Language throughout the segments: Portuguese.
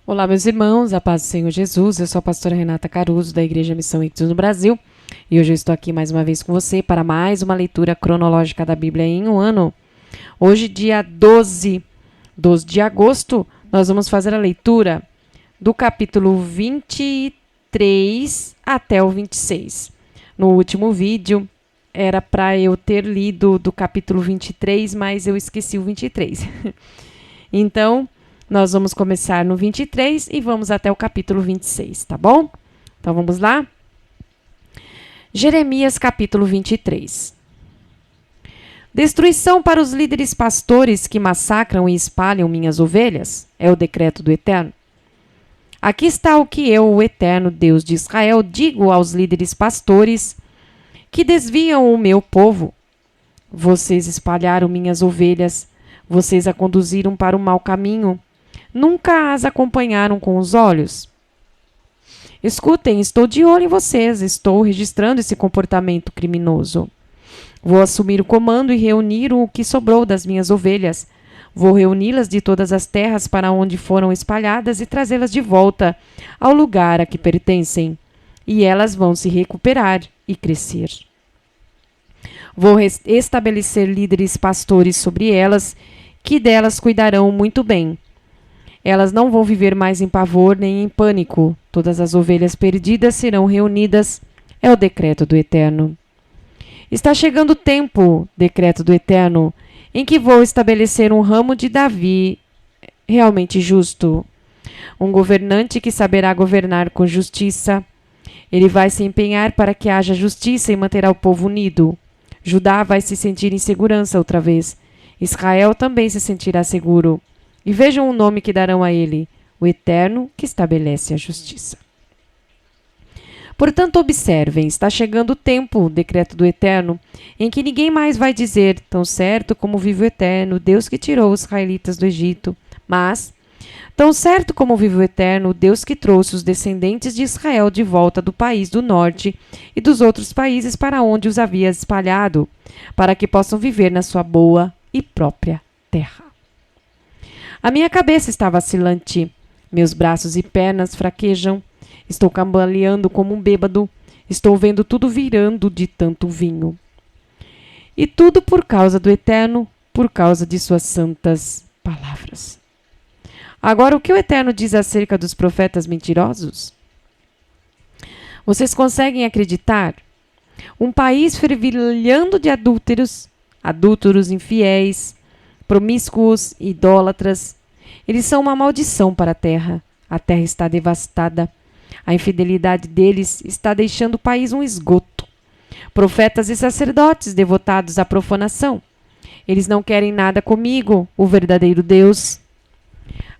Olá, meus irmãos, a paz do Senhor Jesus. Eu sou a pastora Renata Caruso, da Igreja Missão Ictus no Brasil, e hoje eu estou aqui mais uma vez com você para mais uma leitura cronológica da Bíblia em um ano. Hoje, dia 12 de agosto, nós vamos fazer a leitura do capítulo 23 até o 26. No último vídeo, era para eu ter lido do capítulo 23, mas eu esqueci o 23. Então, nós vamos começar no 23 e vamos até o capítulo 26, tá bom? Então, vamos lá? Jeremias, capítulo 23. Destruição para os líderes pastores que massacram e espalham minhas ovelhas, é o decreto do Eterno. Aqui está o que eu, o Eterno Deus de Israel, digo aos líderes pastores que desviam o meu povo. Vocês espalharam minhas ovelhas, vocês a conduziram para o mau caminho, nunca as acompanharam com os olhos. Escutem, estou de olho em vocês, estou registrando esse comportamento criminoso. Vou assumir o comando e reunir o que sobrou das minhas ovelhas. Vou reuni-las de todas as terras para onde foram espalhadas e trazê-las de volta ao lugar a que pertencem. E elas vão se recuperar e crescer. Vou estabelecer líderes pastores sobre elas, que delas cuidarão muito bem. Elas não vão viver mais em pavor nem em pânico. Todas as ovelhas perdidas serão reunidas. É o decreto do Eterno. Está chegando o tempo, decreto do Eterno, em que vou estabelecer um ramo de Davi realmente justo. Um governante que saberá governar com justiça. Ele vai se empenhar para que haja justiça e manterá o povo unido. Judá vai se sentir em segurança outra vez. Israel também se sentirá seguro. E vejam o nome que darão a ele, o Eterno que estabelece a justiça. Portanto, observem, está chegando o tempo, decreto do Eterno, em que ninguém mais vai dizer, tão certo como vive o Eterno, Deus que tirou os israelitas do Egito, mas, tão certo como vive o Eterno, Deus que trouxe os descendentes de Israel de volta do país do norte e dos outros países para onde os havia espalhado, para que possam viver na sua boa e própria terra. A minha cabeça está vacilante, meus braços e pernas fraquejam, estou cambaleando como um bêbado, estou vendo tudo virando de tanto vinho. E tudo por causa do Eterno, por causa de suas santas palavras. Agora, o que o Eterno diz acerca dos profetas mentirosos? Vocês conseguem acreditar? Um país fervilhando de adúlteros infiéis, promíscuos e idólatras. Eles são uma maldição para a terra. A terra está devastada. A infidelidade deles está deixando o país um esgoto. Profetas e sacerdotes devotados à profanação. Eles não querem nada comigo, o verdadeiro Deus.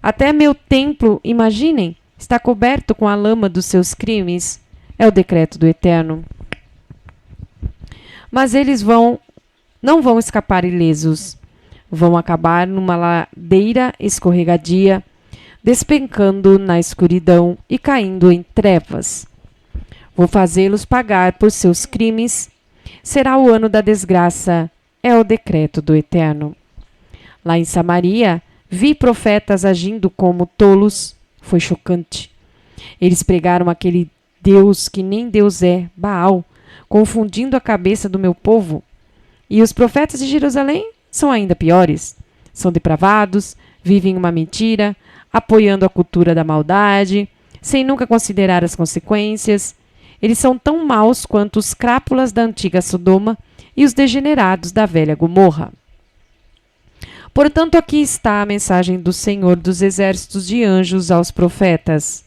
Até meu templo, imaginem, está coberto com a lama dos seus crimes. É o decreto do Eterno. Mas eles não vão escapar ilesos. Vão acabar numa ladeira escorregadia, despencando na escuridão e caindo em trevas. Vou fazê-los pagar por seus crimes. Será o ano da desgraça. É o decreto do Eterno. Lá em Samaria, vi profetas agindo como tolos. Foi chocante. Eles pregaram aquele Deus que nem Deus é, Baal, confundindo a cabeça do meu povo. E os profetas de Jerusalém são ainda piores. São depravados, vivem uma mentira, apoiando a cultura da maldade, sem nunca considerar as consequências. Eles são tão maus quanto os crápulas da antiga Sodoma e os degenerados da velha Gomorra. Portanto, aqui está a mensagem do Senhor dos exércitos de anjos aos profetas.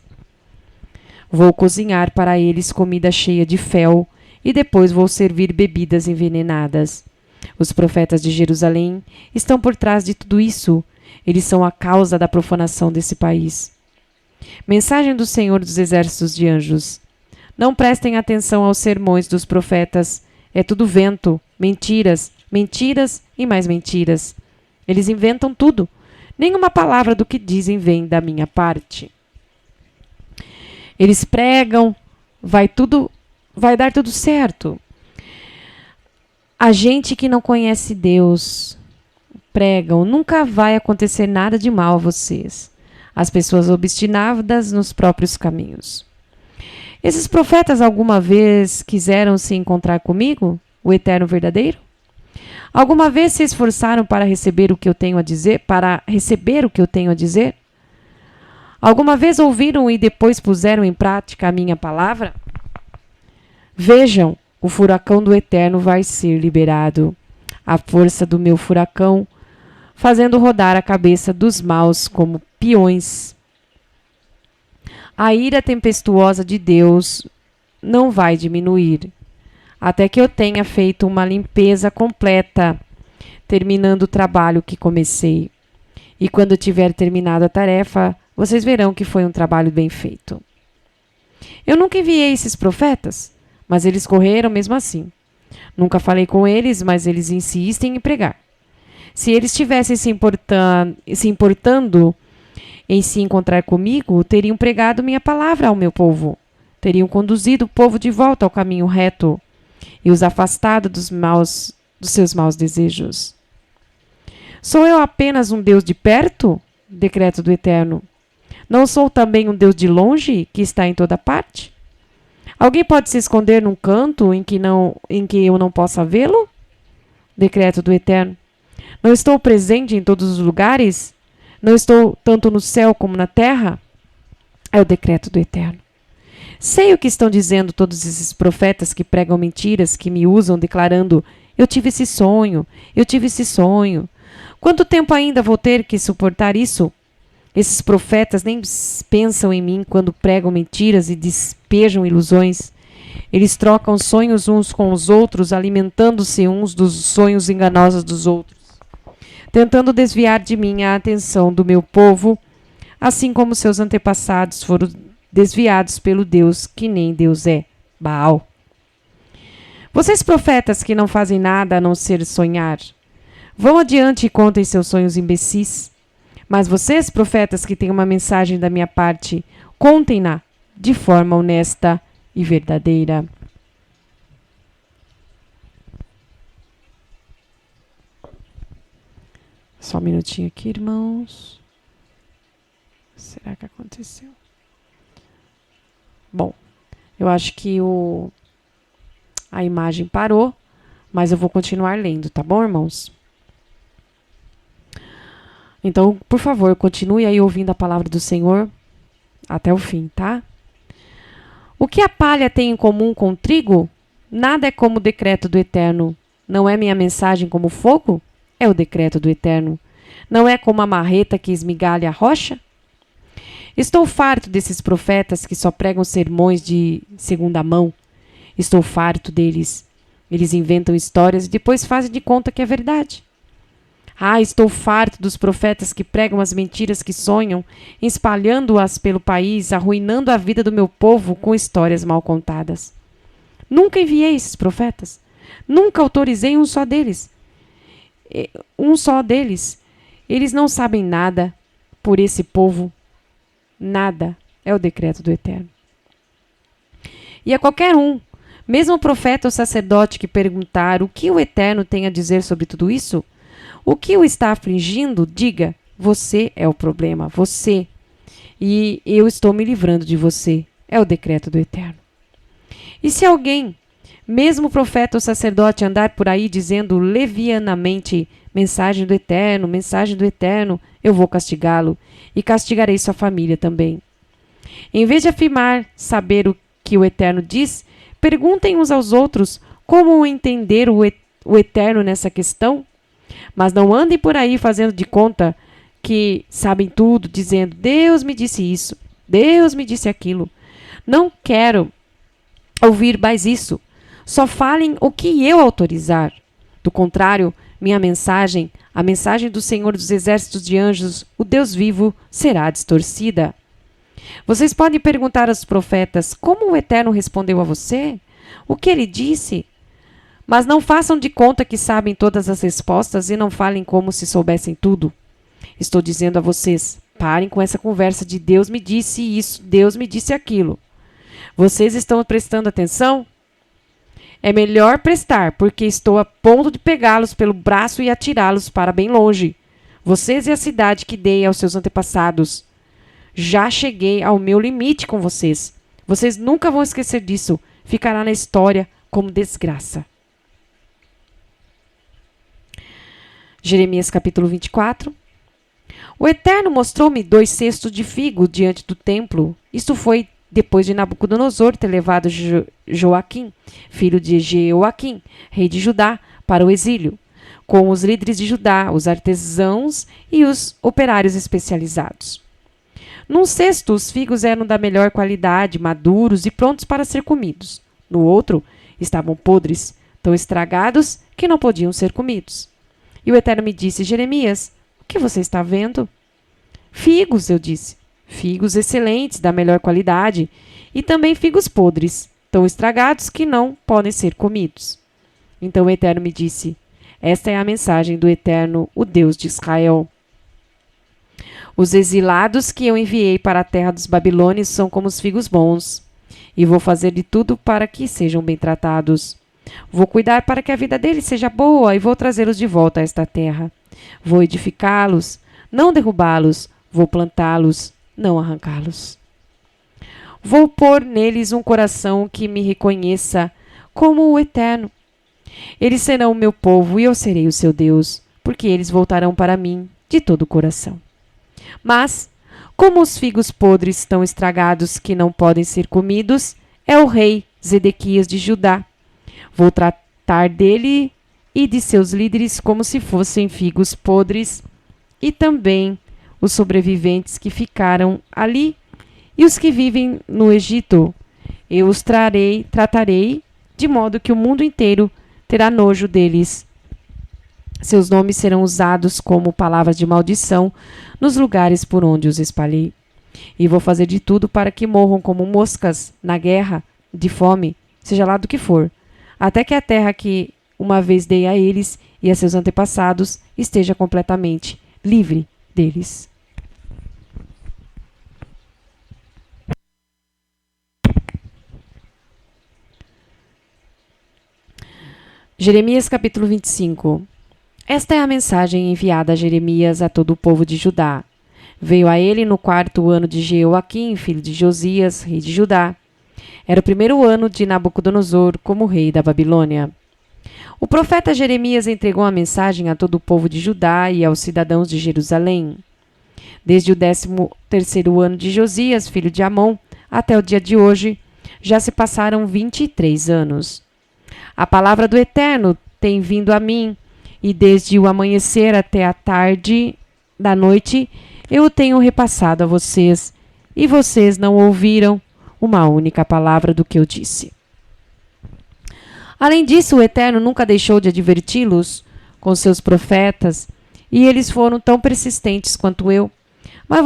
Vou cozinhar para eles comida cheia de fel e depois vou servir bebidas envenenadas. Os profetas de Jerusalém estão por trás de tudo isso. Eles são a causa da profanação desse país. Mensagem do Senhor dos exércitos de anjos. Não prestem atenção aos sermões dos profetas. É tudo vento, mentiras, mentiras e mais mentiras. Eles inventam tudo. Nenhuma palavra do que dizem vem da minha parte. Eles pregam, vai dar tudo certo. A gente que não conhece Deus pregam, nunca vai acontecer nada de mal a vocês. as pessoas obstinadas nos próprios caminhos. Esses profetas alguma vez quiseram se encontrar comigo, o Eterno verdadeiro? Alguma vez se esforçaram para receber o que eu tenho a dizer, Alguma vez ouviram e depois puseram em prática a minha palavra? Vejam, o furacão do Eterno vai ser liberado. A força do meu furacão, fazendo rodar a cabeça dos maus como peões. A ira tempestuosa de Deus não vai diminuir, até que eu tenha feito uma limpeza completa, terminando o trabalho que comecei. E quando tiver terminado a tarefa, vocês verão que foi um trabalho bem feito. Eu nunca enviei esses profetas, mas eles correram mesmo assim. Nunca falei com eles, mas eles insistem em pregar. Se eles tivessem se importando em se encontrar comigo, teriam pregado minha palavra ao meu povo. Teriam conduzido o povo de volta ao caminho reto e os afastado dos seus maus desejos. Sou eu apenas um Deus de perto? Decreto do Eterno. Não sou também um Deus de longe, que está em toda parte? Alguém pode se esconder num canto em que eu não possa vê-lo? Decreto do Eterno. Não estou presente em todos os lugares? Não estou tanto no céu como na terra? É o decreto do Eterno. Sei o que estão dizendo todos esses profetas que pregam mentiras, que me usam declarando: eu tive esse sonho, eu tive esse sonho. Quanto tempo ainda vou ter que suportar isso? Esses profetas nem pensam em mim quando pregam mentiras e despejam ilusões. Eles trocam sonhos uns com os outros, alimentando-se uns dos sonhos enganosos dos outros, tentando desviar de mim a atenção do meu povo, assim como seus antepassados foram desviados pelo Deus que nem Deus é, Baal. Vocês profetas que não fazem nada a não ser sonhar, vão adiante e contem seus sonhos imbecis. Mas vocês, profetas que têm uma mensagem da minha parte, contem-na de forma honesta e verdadeira. Só um minutinho aqui, irmãos. Será que aconteceu? Bom, eu acho que a imagem parou, mas eu vou continuar lendo, tá bom, irmãos? Então, por favor, continue aí ouvindo a palavra do Senhor até o fim, tá? O que a palha tem em comum com o trigo? Nada é como o decreto do Eterno. Não é minha mensagem como fogo? É o decreto do Eterno. Não é como a marreta que esmigalha a rocha? Estou farto desses profetas que só pregam sermões de segunda mão. Estou farto deles. Eles inventam histórias e depois fazem de conta que é verdade. Estou farto dos profetas que pregam as mentiras que sonham, espalhando-as pelo país, arruinando a vida do meu povo com histórias mal contadas. Nunca enviei esses profetas. Nunca autorizei um só deles. Eles não sabem nada por esse povo. Nada. É o decreto do Eterno. E a qualquer um, mesmo o profeta ou sacerdote que perguntar o que o Eterno tem a dizer sobre tudo isso, o que o está afligindo, diga: você é o problema, você. E eu estou me livrando de você. É o decreto do Eterno. E se alguém, mesmo o profeta ou sacerdote, andar por aí dizendo levianamente: mensagem do Eterno, eu vou castigá-lo e castigarei sua família também. Em vez de afirmar saber o que o Eterno diz, perguntem uns aos outros como entender o Eterno nessa questão. Mas não andem por aí fazendo de conta que sabem tudo, dizendo: Deus me disse isso, Deus me disse aquilo. Não quero ouvir mais isso. Só falem o que eu autorizar. Do contrário, minha mensagem, a mensagem do Senhor dos Exércitos de Anjos, o Deus vivo, será distorcida. Vocês podem perguntar aos profetas: como o Eterno respondeu a você? O que ele disse? Mas não façam de conta que sabem todas as respostas e não falem como se soubessem tudo. Estou dizendo a vocês: parem com essa conversa de Deus me disse isso, Deus me disse aquilo. Vocês estão prestando atenção? É melhor prestar, porque estou a ponto de pegá-los pelo braço e atirá-los para bem longe. Vocês e a cidade que dei aos seus antepassados. Já cheguei ao meu limite com vocês. Vocês nunca vão esquecer disso. Ficará na história como desgraça. Jeremias capítulo 24. O Eterno mostrou-me 2 cestos de figo diante do templo. Isto foi depois de Nabucodonosor ter levado Joaquim, filho de Jeoaquim, rei de Judá, para o exílio, com os líderes de Judá, os artesãos e os operários especializados. Num cesto, os figos eram da melhor qualidade, maduros e prontos para ser comidos. No outro, estavam podres, tão estragados que não podiam ser comidos. E o Eterno me disse: Jeremias, o que você está vendo? Figos, eu disse. Figos excelentes, da melhor qualidade, e também figos podres, tão estragados que não podem ser comidos. Então o Eterno me disse: esta é a mensagem do Eterno, o Deus de Israel. Os exilados que eu enviei para a terra dos babilônios são como os figos bons, e vou fazer de tudo para que sejam bem tratados. Vou cuidar para que a vida deles seja boa e vou trazê-los de volta a esta terra. Vou edificá-los, não derrubá-los. Vou plantá-los, não arrancá-los. Vou pôr neles um coração que me reconheça como o Eterno. Eles serão o meu povo e eu serei o seu Deus, porque eles voltarão para mim de todo o coração. Mas, como os figos podres estão estragados que não podem ser comidos, é o rei Zedequias de Judá. Vou tratar dele e de seus líderes como se fossem figos podres, e também os sobreviventes que ficaram ali e os que vivem no Egito. Eu os tratarei de modo que o mundo inteiro terá nojo deles. Seus nomes serão usados como palavras de maldição nos lugares por onde os espalhei. E vou fazer de tudo para que morram como moscas na guerra, de fome, seja lá do que for, até que a terra que uma vez dei a eles e a seus antepassados esteja completamente livre deles. Jeremias capítulo 25. Esta é a mensagem enviada a Jeremias a todo o povo de Judá. Veio a ele no 4º ano de Jeoaquim, filho de Josias, rei de Judá. Era o 1º ano de Nabucodonosor como rei da Babilônia. O profeta Jeremias entregou a mensagem a todo o povo de Judá e aos cidadãos de Jerusalém. Desde o 13º ano de Josias, filho de Amon, até o dia de hoje, já se passaram 23 anos. A palavra do Eterno tem vindo a mim, e desde o amanhecer até a tarde da noite, eu o tenho repassado a vocês, e vocês não ouviram uma única palavra do que eu disse. Além disso, o Eterno nunca deixou de adverti-los com seus profetas, e eles foram tão persistentes quanto eu, mas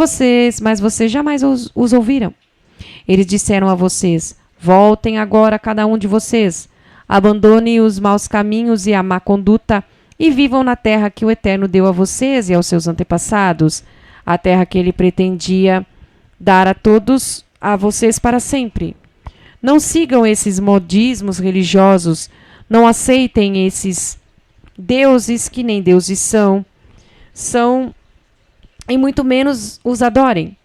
vocês jamais os ouviram. Eles disseram a vocês: voltem agora cada um de vocês, abandonem os maus caminhos e a má conduta, e vivam na terra que o Eterno deu a vocês e aos seus antepassados, a terra que ele pretendia dar a vocês para sempre. Não sigam esses modismos religiosos, não aceitem esses deuses que nem deuses são, e muito menos os adorem.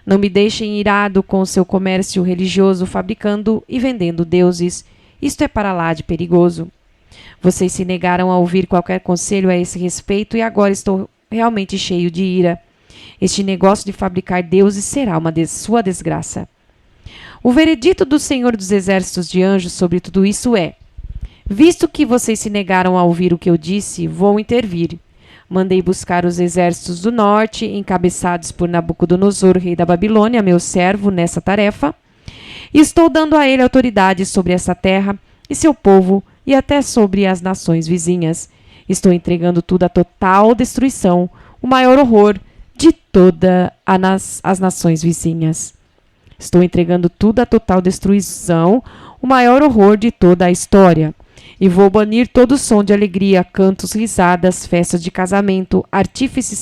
Não me deixem irado com o seu comércio religioso, fabricando e vendendo deuses. Isto é para lá de perigoso. Vocês se negaram a ouvir qualquer conselho a esse respeito e agora estou realmente cheio de ira. Este negócio de fabricar deuses será uma sua desgraça. O veredito do Senhor dos Exércitos de Anjos sobre tudo isso é: visto que vocês se negaram a ouvir o que eu disse, vou intervir. Mandei buscar os exércitos do norte, encabeçados por Nabucodonosor, rei da Babilônia, meu servo, nessa tarefa, e estou dando a ele autoridade sobre essa terra e seu povo e até sobre as nações vizinhas. Estou entregando tudo à total destruição, o maior horror de todas as nações vizinhas. Estou entregando tudo à total destruição, o maior horror de toda a história. E vou banir todo som de alegria, cantos, risadas, festas de casamento, artífices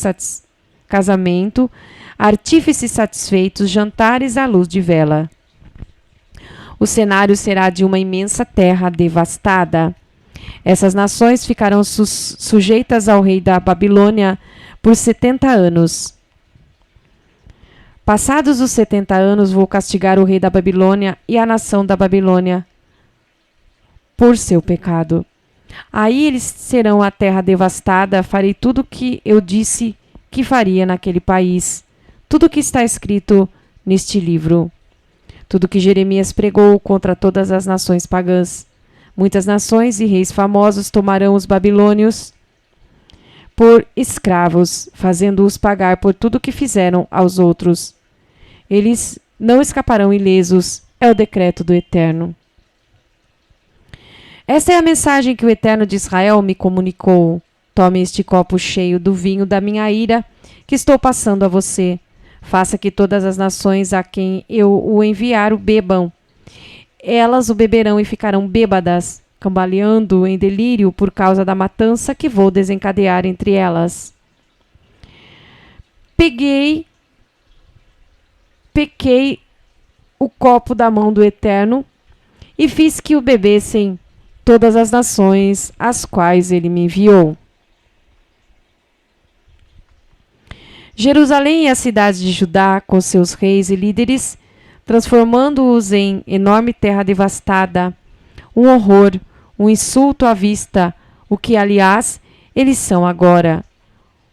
satisfeitos, jantares à luz de vela. O cenário será de uma imensa terra devastada. Essas nações ficarão sujeitas ao rei da Babilônia por 70 anos. Passados os 70 anos, vou castigar o rei da Babilônia e a nação da Babilônia por seu pecado. Aí eles serão a terra devastada. Farei tudo o que eu disse que faria naquele país. Tudo o que está escrito neste livro. Tudo que Jeremias pregou contra todas as nações pagãs. Muitas nações e reis famosos tomarão os babilônios por escravos, fazendo-os pagar por tudo o que fizeram aos outros. Eles não escaparão ilesos. É o decreto do Eterno. Esta é a mensagem que o Eterno de Israel me comunicou. Tome este copo cheio do vinho da minha ira, que estou passando a você. Faça que todas as nações a quem eu o enviar o bebam. Elas o beberão e ficarão bêbadas, cambaleando em delírio por causa da matança que vou desencadear entre elas. Peguei o copo da mão do Eterno e fiz que o bebessem todas as nações às quais ele me enviou. Jerusalém e a cidade de Judá, com seus reis e líderes, transformando-os em enorme terra devastada, um horror, um insulto à vista, o que, aliás, eles são agora.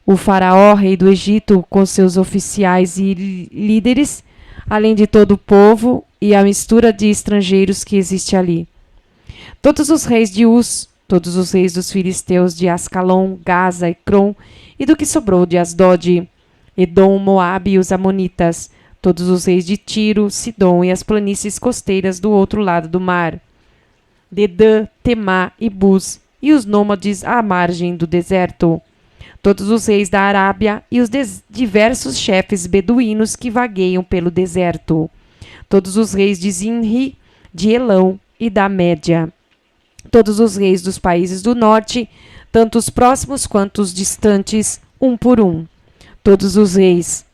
O faraó, rei do Egito, com seus oficiais e líderes, além de todo o povo e a mistura de estrangeiros que existe ali. Todos os reis de Uz, todos os reis dos filisteus de Ascalon, Gaza e Crom, e do que sobrou de Asdod, Edom, Moabe e os amonitas, todos os reis de Tiro, Sidom e as planícies costeiras do outro lado do mar, Dedã, Temá e Bus, e os nômades à margem do deserto, todos os reis da Arábia e os diversos chefes beduínos que vagueiam pelo deserto, todos os reis de Zinri, de Elão e da Média, todos os reis dos países do norte, tanto os próximos quanto os distantes, um por um, todos os reis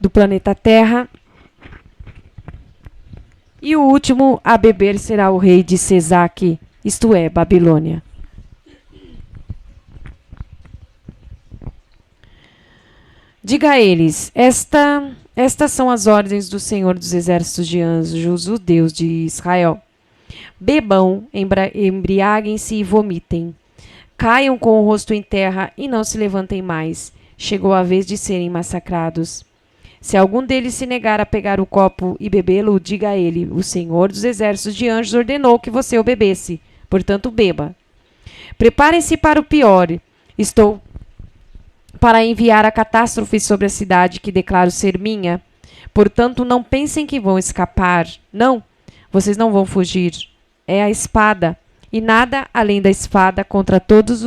do planeta Terra, e o último a beber será o rei de Sesaque, isto é, Babilônia. Diga a eles, estas são as ordens do Senhor dos Exércitos de Anjos, o Deus de Israel. Bebam, embriaguem-se e vomitem. Caiam com o rosto em terra e não se levantem mais. Chegou a vez de serem massacrados. Se algum deles se negar a pegar o copo e bebê-lo, diga a ele, o Senhor dos Exércitos de Anjos ordenou que você o bebesse, portanto beba. Preparem-se para o pior. Estou para enviar a catástrofe sobre a cidade que declaro ser minha. Portanto, não pensem que vão escapar. Não, vocês não vão fugir. É a espada, e nada além da espada contra todos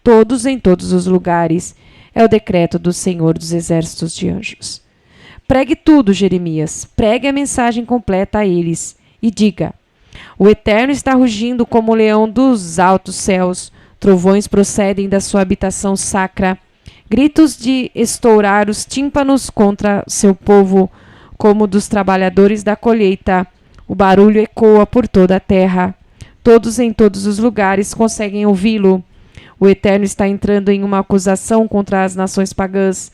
todos em todos os lugares. É o decreto do Senhor dos Exércitos de Anjos. Pregue tudo, Jeremias. Pregue a mensagem completa a eles. E diga, o Eterno está rugindo como o leão dos altos céus. Trovões procedem da sua habitação sacra. Gritos de estourar os tímpanos contra seu povo, como dos trabalhadores da colheita. O barulho ecoa por toda a terra. Todos em todos os lugares conseguem ouvi-lo. O Eterno está entrando em uma acusação contra as nações pagãs.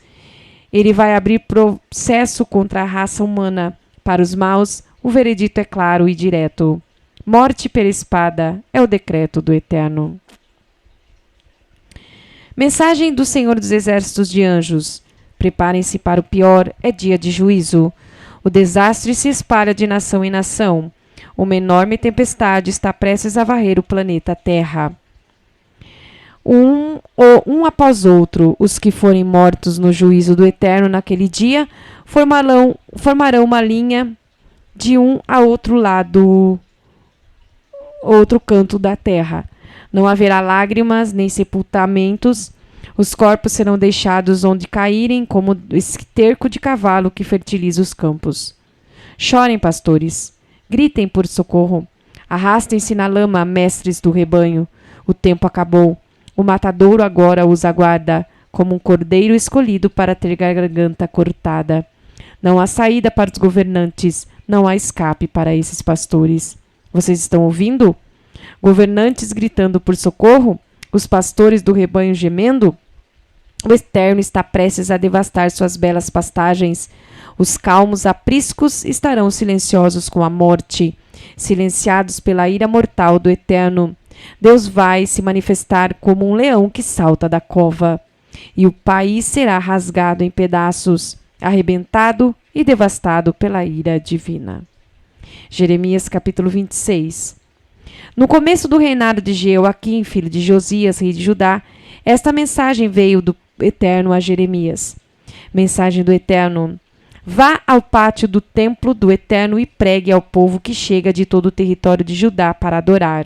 Ele vai abrir processo contra a raça humana. Para os maus, o veredito é claro e direto. Morte pela espada é o decreto do Eterno. Mensagem do Senhor dos Exércitos de Anjos. Preparem-se para o pior, é dia de juízo. O desastre se espalha de nação em nação. Uma enorme tempestade está prestes a varrer o planeta Terra. Um após outro, os que forem mortos no juízo do Eterno naquele dia formarão uma linha de um a outro lado, outro canto da terra. Não haverá lágrimas nem sepultamentos. Os corpos serão deixados onde caírem, como esterco de cavalo que fertiliza os campos. Chorem, pastores. Gritem por socorro. Arrastem-se na lama, mestres do rebanho. O tempo acabou. O matadouro agora os aguarda, como um cordeiro escolhido para ter garganta cortada. Não há saída para os governantes, não há escape para esses pastores. Vocês estão ouvindo? Governantes gritando por socorro? Os pastores do rebanho gemendo? O Eterno está prestes a devastar suas belas pastagens. Os calmos apriscos estarão silenciosos com a morte, silenciados pela ira mortal do Eterno. Deus vai se manifestar como um leão que salta da cova, e o país será rasgado em pedaços, arrebentado e devastado pela ira divina. Jeremias capítulo 26. No começo do reinado de Jeoaquim, filho de Josias, rei de Judá, esta mensagem veio do Eterno a Jeremias. Mensagem do Eterno: vá ao pátio do templo do Eterno e pregue ao povo que chega de todo o território de Judá para adorar.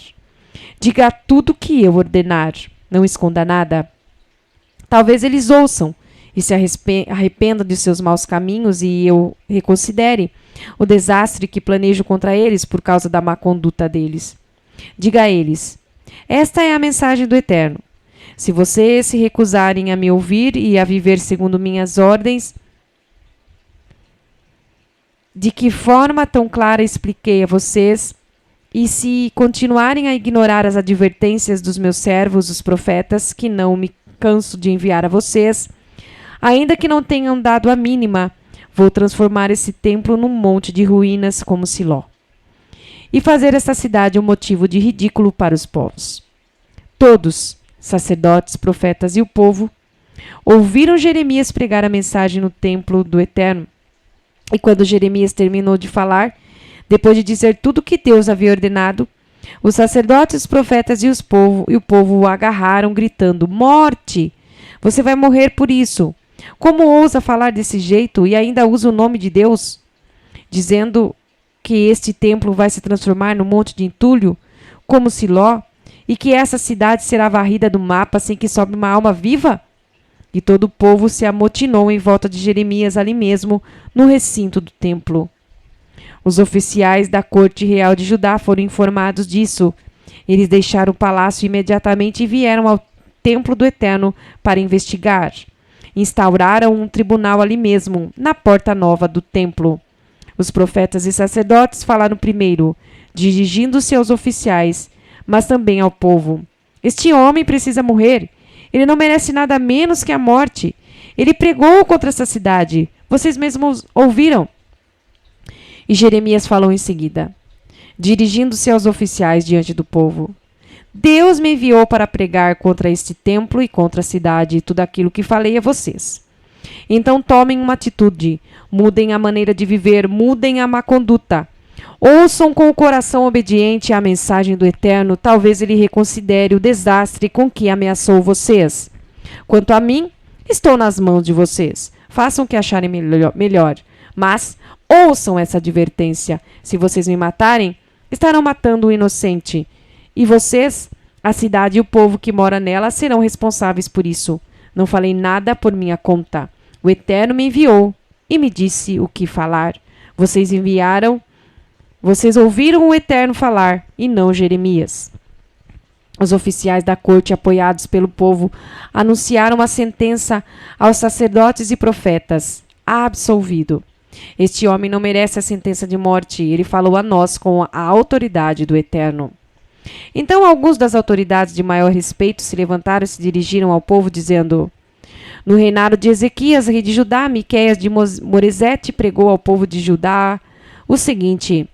Diga tudo o que eu ordenar, não esconda nada. Talvez eles ouçam e se arrependam de seus maus caminhos e eu reconsidere o desastre que planejo contra eles por causa da má conduta deles. Diga a eles: esta é a mensagem do Eterno. Se vocês se recusarem a me ouvir e a viver segundo minhas ordens, de que forma tão clara expliquei a vocês, e se continuarem a ignorar as advertências dos meus servos, os profetas, que não me canso de enviar a vocês, ainda que não tenham dado a mínima, vou transformar esse templo num monte de ruínas como Siló, e fazer esta cidade um motivo de ridículo para os povos. Todos, sacerdotes, profetas e o povo, ouviram Jeremias pregar a mensagem no templo do Eterno. E quando Jeremias terminou de falar, depois de dizer tudo o que Deus havia ordenado, os sacerdotes, os profetas e o povo o agarraram, gritando: morte! Você vai morrer por isso! Como ousa falar desse jeito e ainda usa o nome de Deus, dizendo que este templo vai se transformar num monte de entulho, como Siló, e que essa cidade será varrida do mapa sem que sobre uma alma viva? E todo o povo se amotinou em volta de Jeremias ali mesmo, no recinto do templo. Os oficiais da corte real de Judá foram informados disso. Eles deixaram o palácio imediatamente e vieram ao templo do Eterno para investigar. Instauraram um tribunal ali mesmo, na porta nova do templo. Os profetas e sacerdotes falaram primeiro, dirigindo-se aos oficiais, mas também ao povo: este homem precisa morrer. Ele não merece nada menos que a morte. Ele pregou contra essa cidade. Vocês mesmos ouviram. E Jeremias falou em seguida, dirigindo-se aos oficiais diante do povo: Deus me enviou para pregar contra este templo e contra a cidade e tudo aquilo que falei a vocês. Então tomem uma atitude, mudem a maneira de viver, mudem a má conduta. Ouçam com o coração obediente a mensagem do Eterno, talvez ele reconsidere o desastre com que ameaçou vocês. Quanto a mim, estou nas mãos de vocês. Façam o que acharem melhor. Mas ouçam essa advertência. Se vocês me matarem, estarão matando o inocente. E vocês, a cidade e o povo que mora nela, serão responsáveis por isso. Não falei nada por minha conta. O Eterno me enviou e me disse o que falar. Vocês ouviram o Eterno falar, e não Jeremias. Os oficiais da corte, apoiados pelo povo, anunciaram a sentença aos sacerdotes e profetas: absolvido. Este homem não merece a sentença de morte. Ele falou a nós com a autoridade do Eterno. Então alguns das autoridades de maior respeito se levantaram e se dirigiram ao povo, dizendo: no reinado de Ezequias, rei de Judá, Miqueias de Moresete pregou ao povo de Judá o seguinte: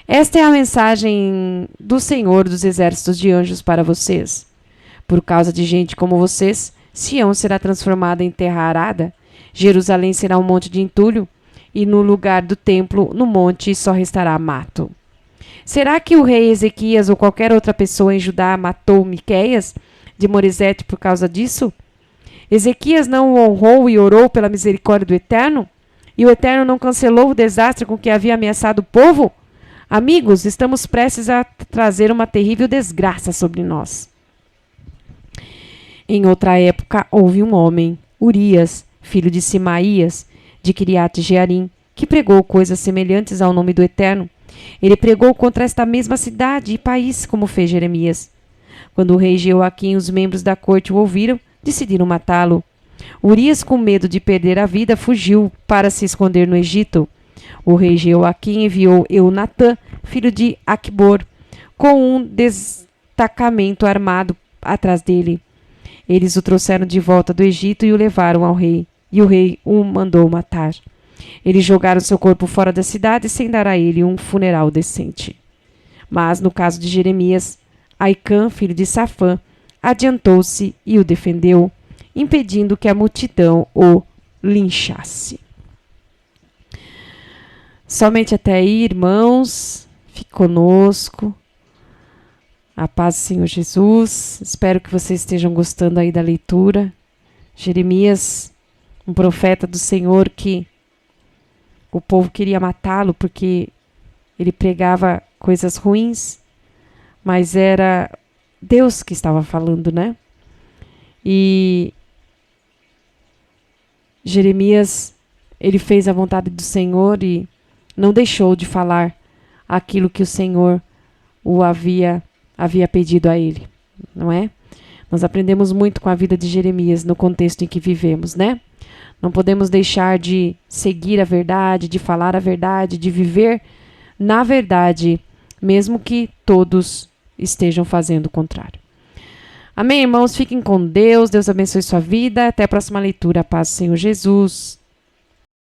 esta é a mensagem do Senhor dos exércitos de anjos para vocês. Por causa de gente como vocês, Sião será transformada em terra arada, Jerusalém será um monte de entulho, e no lugar do templo, no monte, só restará mato. Será que o rei Ezequias ou qualquer outra pessoa em Judá matou Miqueias de Moresete por causa disso? Ezequias não o honrou e orou pela misericórdia do Eterno? E o Eterno não cancelou o desastre com que havia ameaçado o povo? Amigos, estamos prestes a trazer uma terrível desgraça sobre nós. Em outra época, houve um homem, Urias, filho de Simaías, de Kiriat Jearim, que pregou coisas semelhantes ao nome do Eterno. Ele pregou contra esta mesma cidade e país, como fez Jeremias. Quando o rei Jeoaquim e os membros da corte o ouviram, decidiram matá-lo. Urias, com medo de perder a vida, fugiu para se esconder no Egito. O rei Jeoaquim enviou Eunatã, filho de Aquibor, com um destacamento armado atrás dele. Eles o trouxeram de volta do Egito e o levaram ao rei, e o rei o mandou matar. Eles jogaram seu corpo fora da cidade sem dar a ele um funeral decente. Mas, no caso de Jeremias, Aicã, filho de Safã, adiantou-se e o defendeu, impedindo que a multidão o linchasse. Somente até aí, irmãos, fique conosco. A paz do Senhor Jesus. Espero que vocês estejam gostando aí da leitura. Jeremias, um profeta do Senhor que o povo queria matá-lo porque ele pregava coisas ruins, mas era Deus que estava falando, né? E Jeremias, ele fez a vontade do Senhor e não deixou de falar aquilo que o Senhor o havia pedido a ele, não é? Nós aprendemos muito com a vida de Jeremias no contexto em que vivemos, né? Não podemos deixar de seguir a verdade, de falar a verdade, de viver na verdade, mesmo que todos estejam fazendo o contrário. Amém, irmãos? Fiquem com Deus. Deus abençoe sua vida. Até a próxima leitura. Paz do Senhor Jesus.